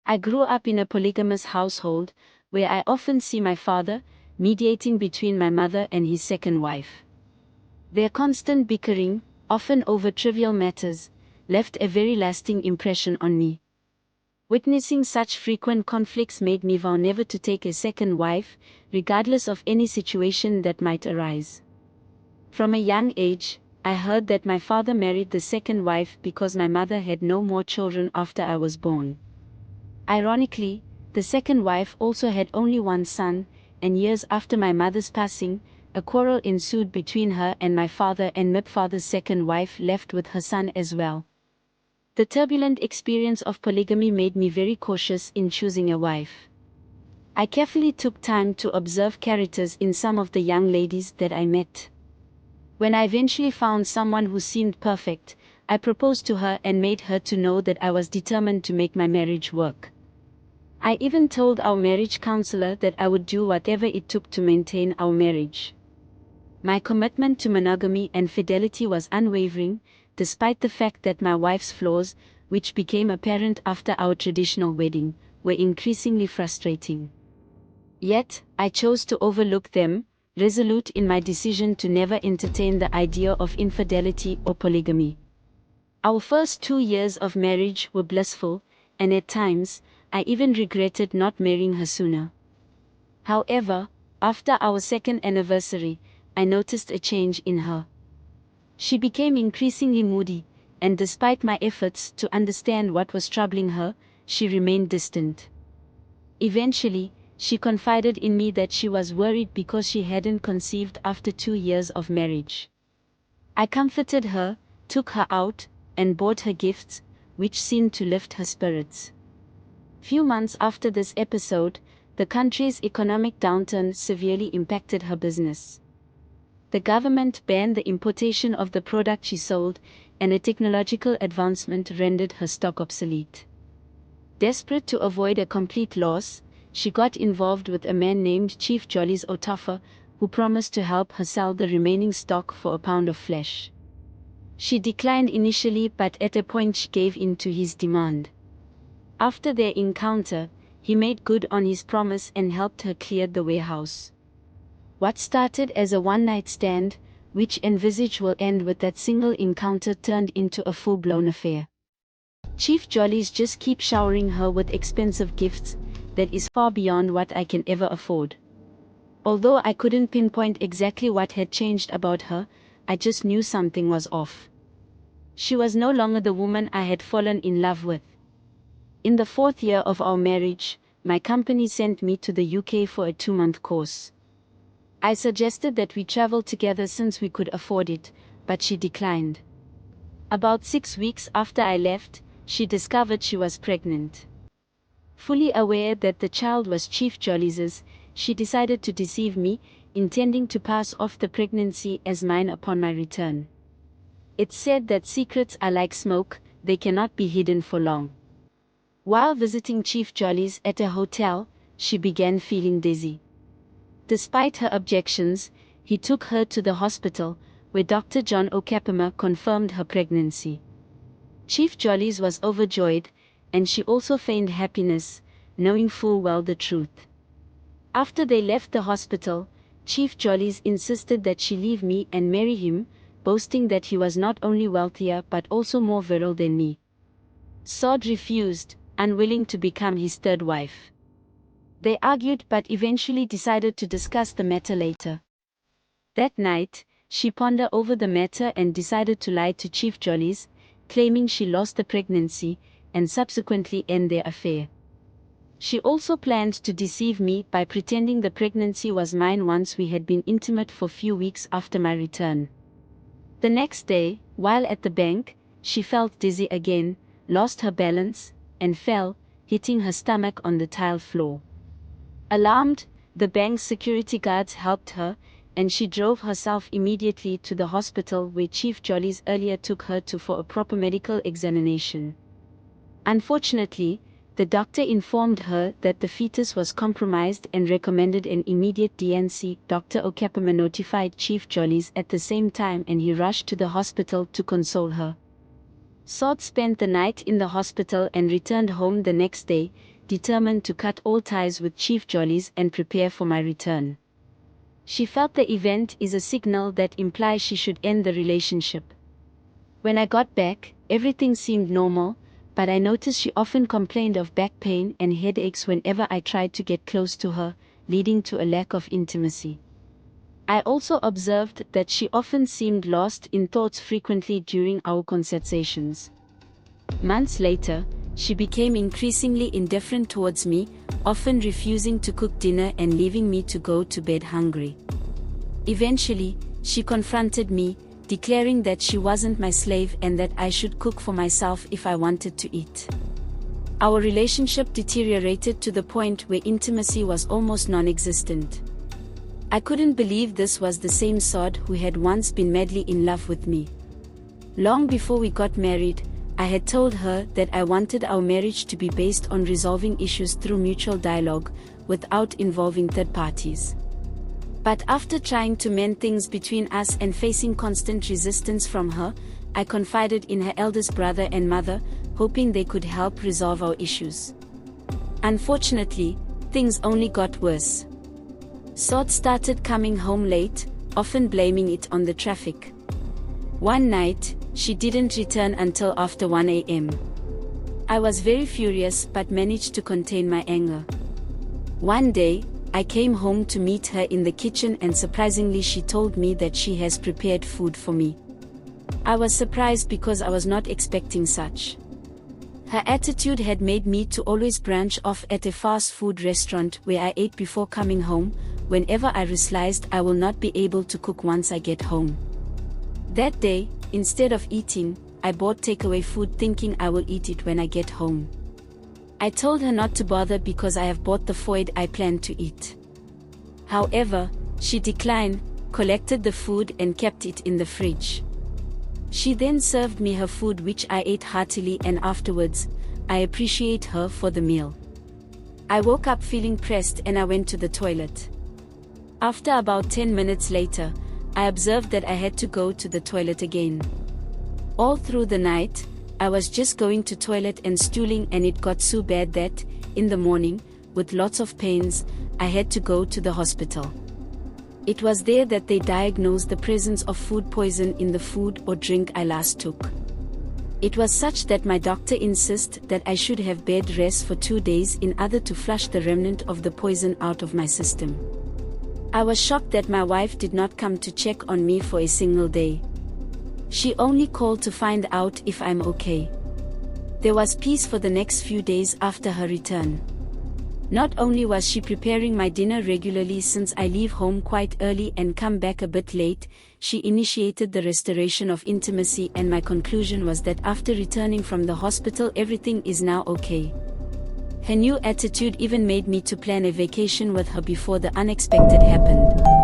I grew up in a polygamous household, where I often see my father mediating between my mother and his second wife. Their constant bickering, often over trivial matters, left a very lasting impression on me. Witnessing such frequent conflicts made me vow never to take a second wife, regardless of any situation that might arise. From a young age, I heard that my father married the second wife because my mother had no more children after I was born. Ironically, the second wife also had only one son, and years after my mother's passing, a quarrel ensued between her and my father, and my father's second wife left with her son as well. The turbulent experience of polygamy made me very cautious in choosing a wife. I carefully took time to observe characters in some of the young ladies that I met. When I eventually found someone who seemed perfect, I proposed to her and made her to know that I was determined to make my marriage work. I even told our marriage counselor that I would do whatever it took to maintain our marriage. My commitment to monogamy and fidelity was unwavering, despite the fact that my wife's flaws, which became apparent after our traditional wedding, were increasingly frustrating. Yet, I chose to overlook them, resolute in my decision to never entertain the idea of infidelity or polygamy. Our first 2 years of marriage were blissful, and at times, I even regretted not marrying her sooner. However, after our second anniversary, I noticed a change in her. She became increasingly moody, and despite my efforts to understand what was troubling her, she remained distant. Eventually, she confided in me that she was worried because she hadn't conceived after 2 years of marriage. I comforted her, took her out, and bought her gifts, which seemed to lift her spirits. Few months after this episode, the country's economic downturn severely impacted her business. The government banned the importation of the product she sold, and a technological advancement rendered her stock obsolete. Desperate to avoid a complete loss, she got involved with a man named Chief Jolly's Otafa, who promised to help her sell the remaining stock for a pound of flesh. She declined initially, but at a point she gave in to his demand. After their encounter, he made good on his promise and helped her clear the warehouse. What started as a one-night stand, which envisaged will end with that single encounter, turned into a full-blown affair. Chief Jollies just keep showering her with expensive gifts that is far beyond what I can ever afford. Although I couldn't pinpoint exactly what had changed about her, I just knew something was off. She was no longer the woman I had fallen in love with. In the 4th year of our marriage, my company sent me to the UK for a 2-month course. I suggested that we travel together since we could afford it, but she declined. About 6 weeks after I left, she discovered she was pregnant. Fully aware that the child was Chief Jolly's, she decided to deceive me, intending to pass off the pregnancy as mine upon my return. It's said that secrets are like smoke, they cannot be hidden for long. While visiting Chief Jolly's at a hotel, she began feeling dizzy. Despite her objections, he took her to the hospital, where Dr. John O'Capama confirmed her pregnancy. Chief Jolly's was overjoyed, and she also feigned happiness, knowing full well the truth. After they left the hospital, Chief Jolly's insisted that she leave me and marry him, boasting that he was not only wealthier but also more virile than me. Sod refused, unwilling to become his third wife. They argued but eventually decided to discuss the matter later. That night, she pondered over the matter and decided to lie to Chief Jolly's, claiming she lost the pregnancy, and subsequently end their affair. She also planned to deceive me by pretending the pregnancy was mine once we had been intimate for few weeks after my return. The next day, while at the bank, she felt dizzy again, lost her balance, and fell, hitting her stomach on the tile floor. Alarmed, the bank's security guards helped her, and she drove herself immediately to the hospital where Chief Jolly's earlier took her to for a proper medical examination. Unfortunately, the doctor informed her that the fetus was compromised and recommended an immediate DNC. Dr. O'Capama notified Chief Jolly's at the same time, and he rushed to the hospital to console her. Sod spent the night in the hospital and returned home the next day, determined to cut all ties with Chief Jollies and prepare for my return. She felt the event is a signal that implies she should end the relationship. When I got back, everything seemed normal, but I noticed she often complained of back pain and headaches whenever I tried to get close to her, leading to a lack of intimacy. I also observed that she often seemed lost in thoughts frequently during our conversations. Months later, she became increasingly indifferent towards me, often refusing to cook dinner and leaving me to go to bed hungry. Eventually, she confronted me, declaring that she wasn't my slave and that I should cook for myself if I wanted to eat. Our relationship deteriorated to the point where intimacy was almost non-existent. I couldn't believe this was the same sod who had once been madly in love with me. Long before we got married, I had told her that I wanted our marriage to be based on resolving issues through mutual dialogue, without involving third parties. But after trying to mend things between us and facing constant resistance from her, I confided in her eldest brother and mother, hoping they could help resolve our issues. Unfortunately, things only got worse. Sod started coming home late, often blaming it on the traffic. One night, she didn't return until after 1 a.m. I was very furious but managed to contain my anger. One day, I came home to meet her in the kitchen and surprisingly she told me that she has prepared food for me. I was surprised because I was not expecting such. Her attitude had made me to always branch off at a fast food restaurant where I ate before coming home, whenever I realized I will not be able to cook once I get home. That day, instead of eating, I bought takeaway food thinking I will eat it when I get home. I told her not to bother because I have bought the food I planned to eat. However, she declined, collected the food and kept it in the fridge. She then served me her food which I ate heartily and afterwards, I appreciate her for the meal. I woke up feeling pressed and I went to the toilet. After about 10 minutes later, I observed that I had to go to the toilet again. All through the night, I was just going to toilet and stooling and it got so bad that, in the morning, with lots of pains, I had to go to the hospital. It was there that they diagnosed the presence of food poison in the food or drink I last took. It was such that my doctor insisted that I should have bed rest for 2 days in order to flush the remnant of the poison out of my system. I was shocked that my wife did not come to check on me for a single day. She only called to find out if I'm okay. There was peace for the next few days after her return. Not only was she preparing my dinner regularly since I leave home quite early and come back a bit late, she initiated the restoration of intimacy and my conclusion was that after returning from the hospital everything is now okay. Her new attitude even made me to plan a vacation with her before the unexpected happened.